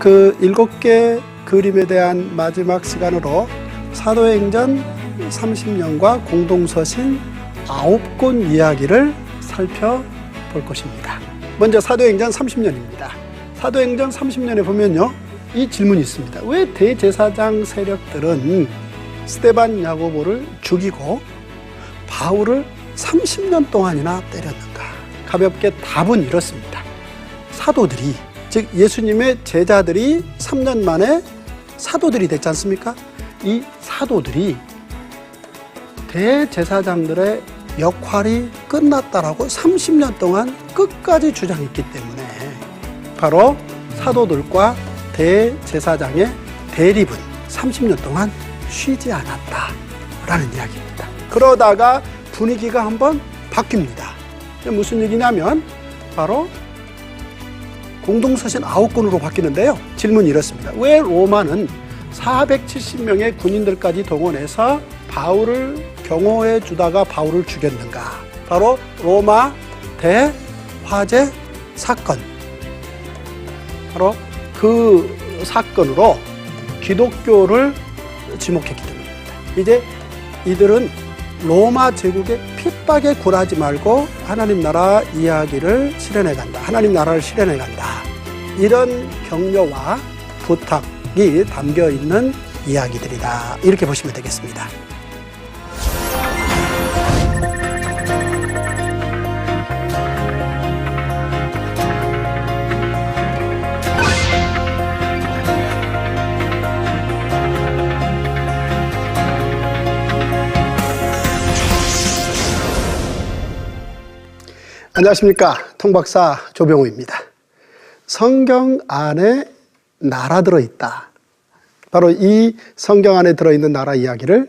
그 7개 그림에 대한 마지막 시간으로 사도행전 30년과 공동서신 9권 이야기를 살펴볼 것입니다. 먼저 사도행전 30년입니다. 사도행전 30년에 보면요, 이 질문이 있습니다. 왜 대제사장 세력들은 스데반 야고보를 죽이고 바울을 30년 동안이나 때렸는가? 가볍게 답은 이렇습니다. 사도들이, 즉 예수님의 제자들이 3년 만에 사도들이 됐지 않습니까? 이 사도들이 대제사장들의 역할이 끝났다라고 30년 동안 끝까지 주장했기 때문에 바로 사도들과 대제사장의 대립은 30년 동안 쉬지 않았다라는 이야기입니다. 그러다가 분위기가 한번 바뀝니다. 무슨 얘기냐면 바로 공동서신 9권으로 바뀌는데요. 질문이 이렇습니다. 왜 로마는 470명의 군인들까지 동원해서 바울을 경호해 주다가 바울을 죽였는가? 바로 로마 대화재 사건. 바로 그 사건으로 기독교를 지목했기 때문입니다. 이제 이들은 로마 제국의 핍박에 굴하지 말고 하나님 나라 이야기를 실현해 간다. 하나님 나라를 실현해 간다. 이런 격려와 부탁이 담겨 있는 이야기들이다. 이렇게 보시면 되겠습니다. 안녕하십니까. 통박사 조병우입니다. 성경 안에 나라 들어있다. 바로 이 성경 안에 들어있는 나라 이야기를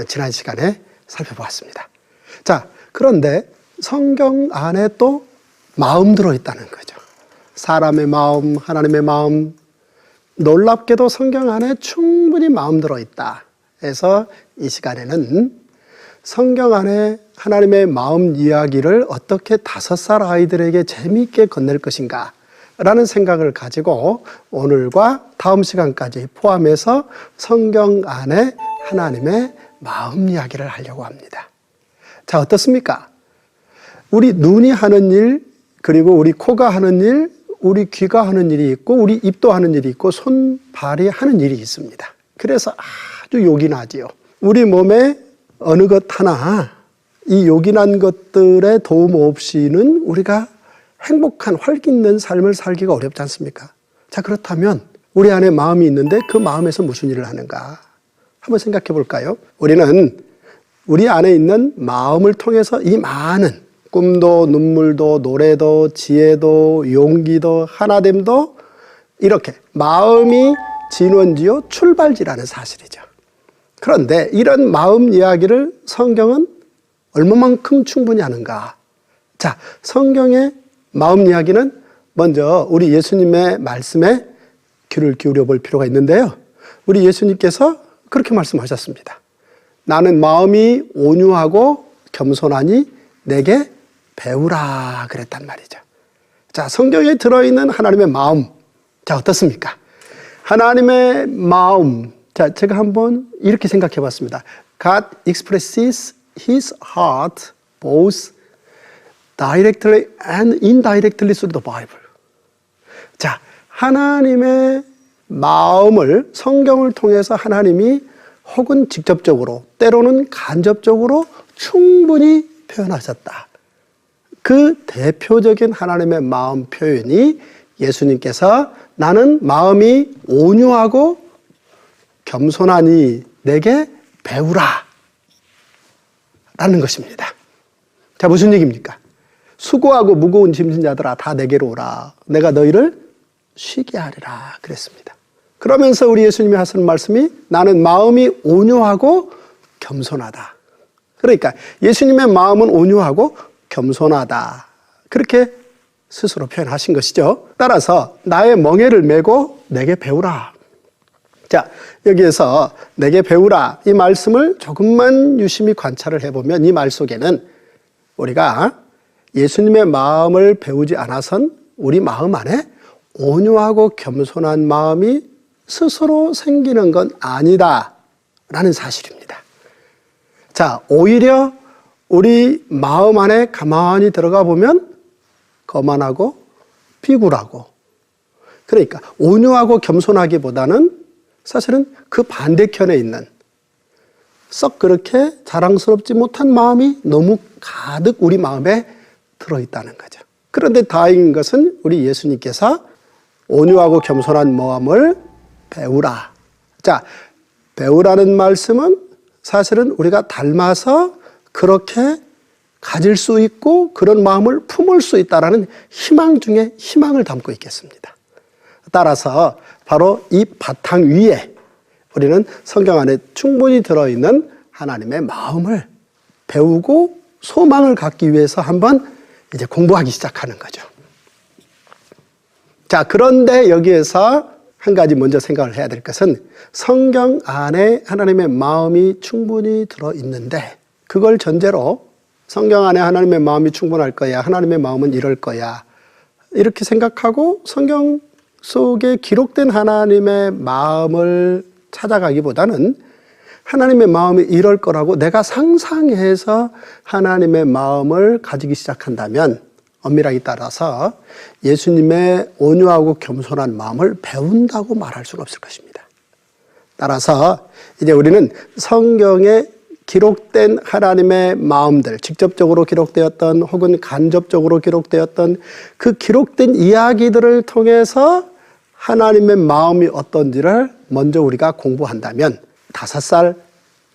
지난 시간에 살펴보았습니다. 자, 그런데 성경 안에 또 마음 들어있다는 거죠. 사람의 마음, 하나님의 마음. 놀랍게도 성경 안에 충분히 마음 들어있다. 해서 이 시간에는 성경 안에 하나님의 마음 이야기를 어떻게 5살 아이들에게 재미있게 건넬 것인가 라는 생각을 가지고 오늘과 다음 시간까지 포함해서 성경 안에 하나님의 마음 이야기를 하려고 합니다. 자, 어떻습니까? 우리 눈이 하는 일, 그리고 우리 코가 하는 일, 우리 귀가 하는 일이 있고 우리 입도 하는 일이 있고 손, 발이 하는 일이 있습니다. 그래서 아주 요긴하지요. 우리 몸에 어느 것 하나 이 요긴한 것들의 도움 없이는 우리가 행복한 활기있는 삶을 살기가 어렵지 않습니까? 자, 그렇다면 우리 안에 마음이 있는데 그 마음에서 무슨 일을 하는가? 한번 생각해 볼까요? 우리는 우리 안에 있는 마음을 통해서 이 많은 꿈도 눈물도 노래도 지혜도 용기도 하나됨도 이렇게 마음이 진원지요 출발지라는 사실이죠. 그런데 이런 마음 이야기를 성경은 얼마만큼 충분히 하는가? 자, 성경의 마음 이야기는 먼저 우리 예수님의 말씀에 귀를 기울여 볼 필요가 있는데요. 우리 예수님께서 그렇게 말씀하셨습니다. 나는 마음이 온유하고 겸손하니 내게 배우라 그랬단 말이죠. 자, 성경에 들어있는 하나님의 마음. 자, 어떻습니까? 하나님의 마음. 자, 제가 한번 이렇게 생각해 봤습니다. God expresses His heart both directly and indirectly through the Bible. 자, 하나님의 마음을 성경을 통해서 하나님이 혹은 직접적으로 때로는 간접적으로 충분히 표현하셨다. 그 대표적인 하나님의 마음 표현이 예수님께서 나는 마음이 온유하고 겸손하니 내게 배우라 라는 것입니다. 자, 무슨 얘기입니까? 수고하고 무거운 짐진 자들아 다 내게로 오라. 내가 너희를 쉬게 하리라 그랬습니다. 그러면서 우리 예수님이 하시는 말씀이 나는 마음이 온유하고 겸손하다. 그러니까 예수님의 마음은 온유하고 겸손하다. 그렇게 스스로 표현하신 것이죠. 따라서 나의 멍에를 메고 내게 배우라. 자, 여기에서 내게 배우라 이 말씀을 조금만 유심히 관찰을 해보면 이 말 속에는 우리가 예수님의 마음을 배우지 않아선 우리 마음 안에 온유하고 겸손한 마음이 스스로 생기는 건 아니다라는 사실입니다. 자, 오히려 우리 마음 안에 가만히 들어가 보면 거만하고 비굴하고, 그러니까 온유하고 겸손하기보다는 사실은 그 반대편에 있는 썩 그렇게 자랑스럽지 못한 마음이 너무 가득 우리 마음에 들어있다는 거죠. 그런데 다행인 것은 우리 예수님께서 온유하고 겸손한 마음을 배우라. 자, 배우라는 말씀은 사실은 우리가 닮아서 그렇게 가질 수 있고 그런 마음을 품을 수 있다라는 희망 중에 희망을 담고 있겠습니다. 따라서 바로 이 바탕 위에 우리는 성경 안에 충분히 들어있는 하나님의 마음을 배우고 소망을 갖기 위해서 한번 이제 공부하기 시작하는 거죠. 자, 그런데 여기에서 한 가지 먼저 생각을 해야 될 것은 성경 안에 하나님의 마음이 충분히 들어있는데 그걸 전제로 성경 안에 하나님의 마음이 충분할 거야, 하나님의 마음은 이럴 거야, 이렇게 생각하고 성경 속에 기록된 하나님의 마음을 찾아가기보다는 하나님의 마음이 이럴 거라고 내가 상상해서 하나님의 마음을 가지기 시작한다면 엄밀하게 따라서 예수님의 온유하고 겸손한 마음을 배운다고 말할 수는 없을 것입니다. 따라서 이제 우리는 성경에 기록된 하나님의 마음들, 직접적으로 기록되었던 혹은 간접적으로 기록되었던 그 기록된 이야기들을 통해서 하나님의 마음이 어떤지를 먼저 우리가 공부한다면 5살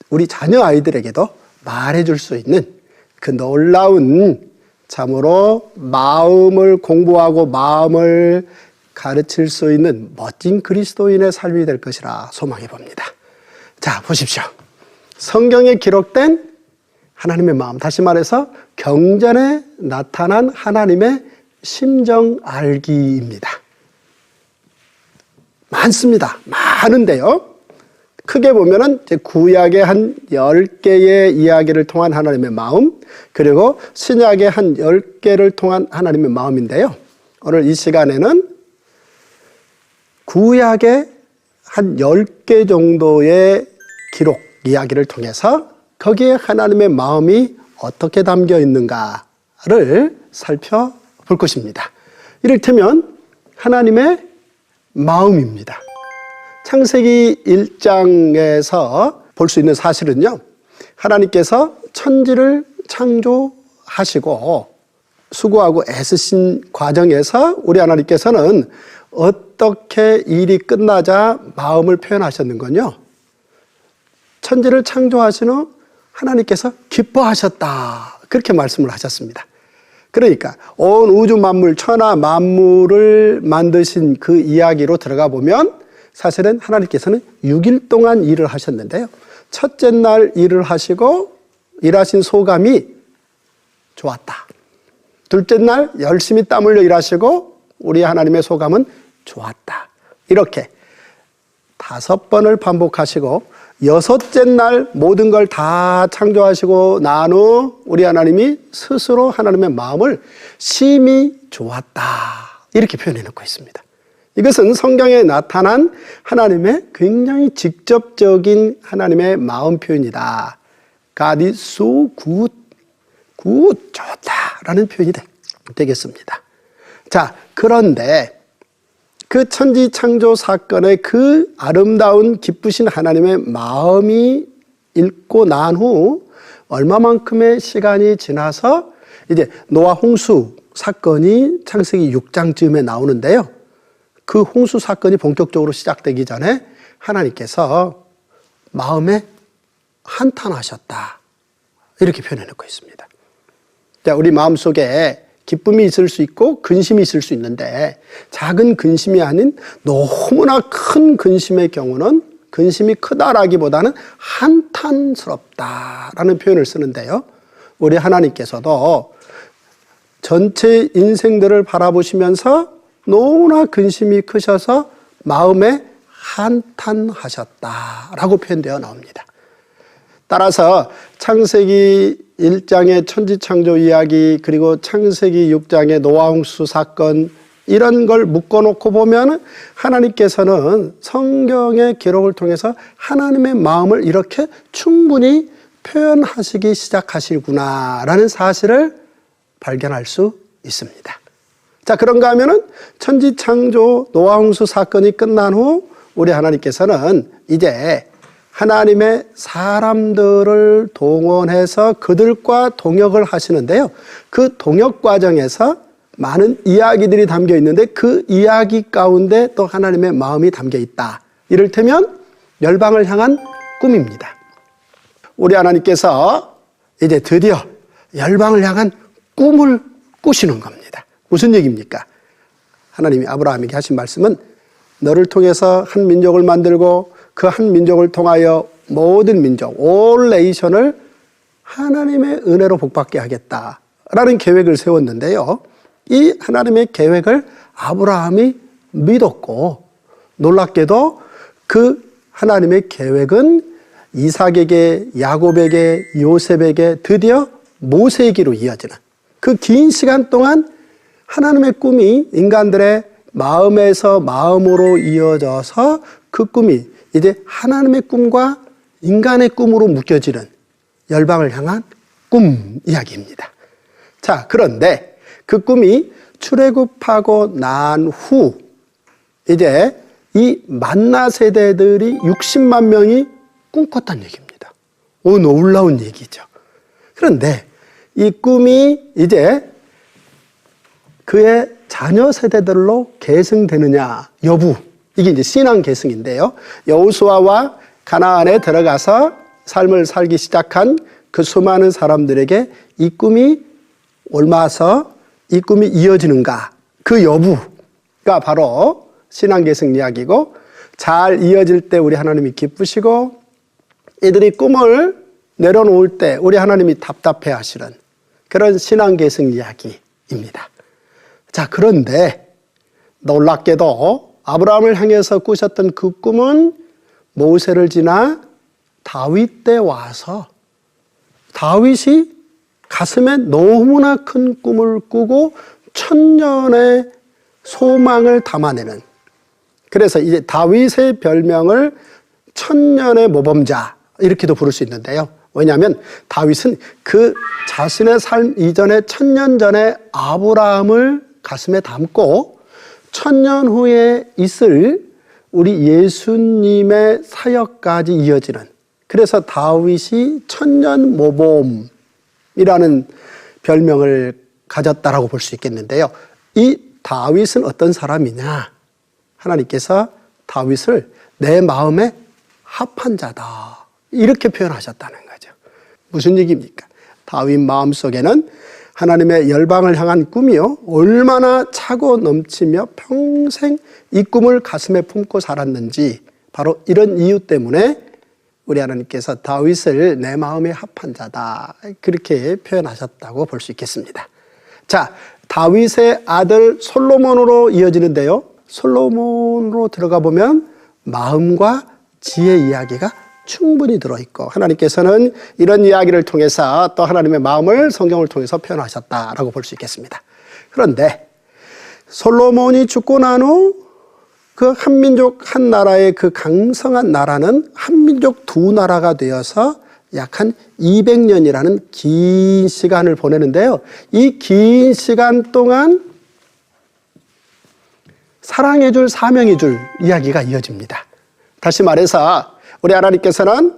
우리 자녀 아이들에게도 말해줄 수 있는 그 놀라운 참으로 마음을 공부하고 마음을 가르칠 수 있는 멋진 그리스도인의 삶이 될 것이라 소망해 봅니다. 자, 보십시오. 성경에 기록된 하나님의 마음, 다시 말해서 경전에 나타난 하나님의 심정 알기입니다. 많습니다. 많은데요. 크게 보면은 구약의 한 10개의 이야기를 통한 하나님의 마음, 그리고 신약의 한 10개를 통한 하나님의 마음인데요. 오늘 이 시간에는 구약의 한 10개 정도의 기록, 이야기를 통해서 거기에 하나님의 마음이 어떻게 담겨 있는가를 살펴볼 것입니다. 이를테면 하나님의 마음입니다. 창세기 1장에서 볼 수 있는 사실은요, 하나님께서 천지를 창조하시고 수고하고 애쓰신 과정에서 우리 하나님께서는 어떻게 일이 끝나자 마음을 표현하셨는건요, 천지를 창조하신 후 하나님께서 기뻐하셨다, 그렇게 말씀을 하셨습니다. 그러니까 온 우주 만물, 천하 만물을 만드신 그 이야기로 들어가 보면 사실은 하나님께서는 6일 동안 일을 하셨는데요, 첫째 날 일을 하시고 일하신 소감이 좋았다. 둘째 날 열심히 땀 흘려 일하시고 우리 하나님의 소감은 좋았다. 이렇게 5번을 반복하시고 여섯째 날 모든 걸 다 창조하시고 난 후 우리 하나님이 스스로 하나님의 마음을 심히 좋았다, 이렇게 표현해 놓고 있습니다. 이것은 성경에 나타난 하나님의 굉장히 직접적인 하나님의 마음 표현이다. God is so good, 좋다라는 표현이 되겠습니다. 자, 그런데 그 천지 창조 사건의 그 아름다운 기쁘신 하나님의 마음이 읽고 난 후 얼마만큼의 시간이 지나서 이제 노아 홍수 사건이 창세기 6장쯤에 나오는데요, 그 홍수 사건이 본격적으로 시작되기 전에 하나님께서 마음에 한탄하셨다, 이렇게 표현해 놓고 있습니다. 자, 우리 마음속에 기쁨이 있을 수 있고 근심이 있을 수 있는데 작은 근심이 아닌 너무나 큰 근심의 경우는 근심이 크다라기보다는 한탄스럽다라는 표현을 쓰는데요, 우리 하나님께서도 전체 인생들을 바라보시면서 너무나 근심이 크셔서 마음에 한탄하셨다라고 표현되어 나옵니다. 따라서 창세기 1장의 천지창조 이야기, 그리고 창세기 6장의 노아홍수 사건, 이런 걸 묶어놓고 보면 하나님께서는 성경의 기록을 통해서 하나님의 마음을 이렇게 충분히 표현하시기 시작하시구나라는 사실을 발견할 수 있습니다. 자, 그런가 하면은 천지창조 노아홍수 사건이 끝난 후 우리 하나님께서는 이제 하나님의 사람들을 동원해서 그들과 동역을 하시는데요. 그 동역 과정에서 많은 이야기들이 담겨 있는데 그 이야기 가운데 또 하나님의 마음이 담겨 있다. 이를테면 열방을 향한 꿈입니다. 우리 하나님께서 이제 드디어 열방을 향한 꿈을 꾸시는 겁니다. 무슨 얘기입니까? 하나님이 아브라함에게 하신 말씀은 너를 통해서 한 민족을 만들고 그 한 민족을 통하여 모든 민족, 올 네이션을 하나님의 은혜로 복받게 하겠다라는 계획을 세웠는데요. 이 하나님의 계획을 아브라함이 믿었고 놀랍게도 그 하나님의 계획은 이삭에게, 야곱에게, 요셉에게 드디어 모세에게로 이어지는 그 긴 시간 동안 하나님의 꿈이 인간들의 마음에서 마음으로 이어져서 그 꿈이 이제 하나님의 꿈과 인간의 꿈으로 묶여지는 열방을 향한 꿈 이야기입니다. 자, 그런데 그 꿈이 출애굽하고 난 후 이제 이 만나 세대들이 60만 명이 꿈꿨다는 얘기입니다. 오, 놀라운 얘기죠. 그런데 이 꿈이 이제 그의 자녀 세대들로 계승되느냐 여부, 이게 이제 신앙 계승인데요. 여호수아와 가나안에 들어가서 삶을 살기 시작한 그 수많은 사람들에게 이 꿈이 옮아서 이 꿈이 이어지는가, 그 여부가 바로 신앙 계승 이야기고, 잘 이어질 때 우리 하나님이 기쁘시고 이들이 꿈을 내려놓을 때 우리 하나님이 답답해 하시는 그런 신앙 계승 이야기입니다. 자, 그런데 놀랍게도 아브라함을 향해서 꾸셨던 그 꿈은 모세를 지나 다윗 때 와서 다윗이 가슴에 너무나 큰 꿈을 꾸고 천년의 소망을 담아내는, 그래서 이제 다윗의 별명을 천년의 모범자 이렇게도 부를 수 있는데요. 왜냐하면 다윗은 그 자신의 삶 이전에 천년 전에 아브라함을 가슴에 담고 천년 후에 있을 우리 예수님의 사역까지 이어지는, 그래서 다윗이 천년 모범이라는 별명을 가졌다라고 볼 수 있겠는데요. 이 다윗은 어떤 사람이냐? 하나님께서 다윗을 내 마음에 합한 자다 이렇게 표현하셨다는 거죠. 무슨 얘기입니까? 다윗 마음속에는 하나님의 열방을 향한 꿈이요 얼마나 차고 넘치며 평생 이 꿈을 가슴에 품고 살았는지, 바로 이런 이유 때문에 우리 하나님께서 다윗을 내 마음에 합한 자다 그렇게 표현하셨다고 볼 수 있겠습니다. 자, 다윗의 아들 솔로몬으로 이어지는데요. 솔로몬으로 들어가 보면 마음과 지혜 이야기가 충분히 들어있고, 하나님께서는 이런 이야기를 통해서 또 하나님의 마음을 성경을 통해서 표현하셨다라고 볼 수 있겠습니다. 그런데 솔로몬이 죽고 난 후 그 한민족 한 나라의 그 강성한 나라는 한민족 두 나라가 되어서 약 한 200년이라는 긴 시간을 보내는데요. 이 긴 시간 동안 사랑해줄, 사명해줄 이야기가 이어집니다. 다시 말해서 우리 하나님께서는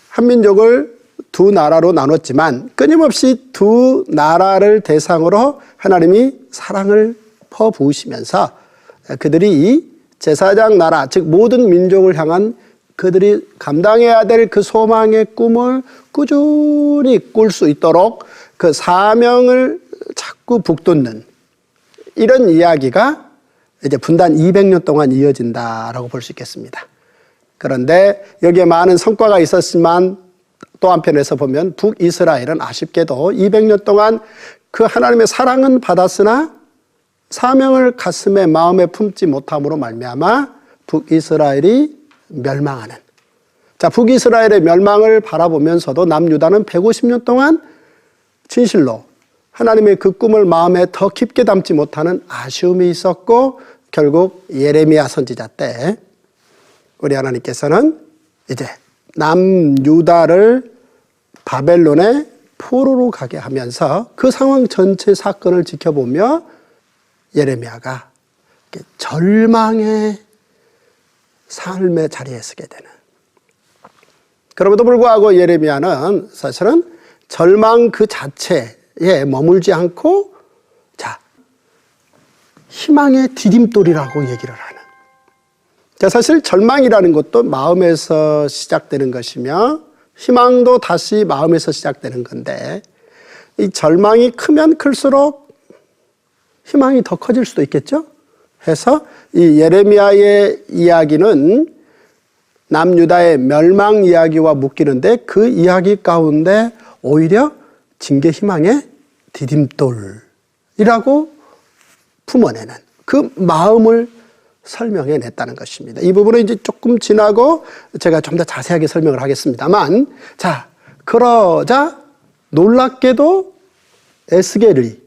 한민족을 두 나라로 나눴지만 끊임없이 두 나라를 대상으로 하나님이 사랑을 퍼부으시면서 그들이 제사장 나라, 즉 모든 민족을 향한 그들이 감당해야 될 그 소망의 꿈을 꾸준히 꿀 수 있도록 그 사명을 자꾸 북돋는 이런 이야기가 이제 분단 200년 동안 이어진다라고 볼 수 있겠습니다. 그런데 여기에 많은 성과가 있었지만 또 한편에서 보면 북이스라엘은 아쉽게도 200년 동안 그 하나님의 사랑은 받았으나 사명을 가슴에 마음에 품지 못함으로 말미암아 북이스라엘이 멸망하는, 자, 북이스라엘의 멸망을 바라보면서도 남유다는 150년 동안 진실로 하나님의 그 꿈을 마음에 더 깊게 담지 못하는 아쉬움이 있었고 결국 예레미야 선지자 때 우리 하나님께서는 이제 남유다를 바벨론의 포로로 가게 하면서 그 상황 전체 사건을 지켜보며 예레미야가 절망의 삶의 자리에 서게 되는. 그럼에도 불구하고 예레미야는 사실은 절망 그 자체에 머물지 않고 희망의 디딤돌이라고 얘기를 하는. 사실 절망이라는 것도 마음에서 시작되는 것이며 희망도 다시 마음에서 시작되는 건데 이 절망이 크면 클수록 희망이 더 커질 수도 있겠죠. 해서 이 예레미야의 이야기는 남유다의 멸망 이야기와 묶이는데 그 이야기 가운데 오히려 징계 희망의 디딤돌이라고 품어내는 그 마음을 설명해 냈다는 것입니다. 이 부분은 이제 조금 지나고 제가 좀 더 자세하게 설명을 하겠습니다만, 그러자 놀랍게도 에스겔이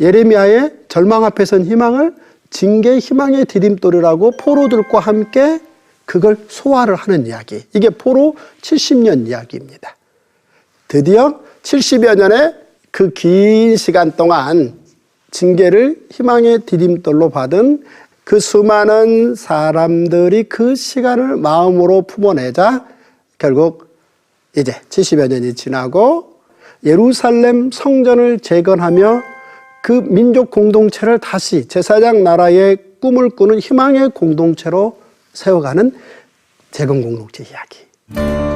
예레미야의 절망 앞에 선 희망을 징계 희망의 디딤돌이라고 포로들과 함께 그걸 소화를 하는 이야기. 이게 포로 70년 이야기입니다. 드디어 70여 년의 그 긴 시간 동안 징계를 희망의 디딤돌로 받은 그 수많은 사람들이 그 시간을 마음으로 품어내자 결국 이제 70여 년이 지나고 예루살렘 성전을 재건하며 그 민족 공동체를 다시 제사장 나라의 꿈을 꾸는 희망의 공동체로 세워가는 재건 공동체 이야기.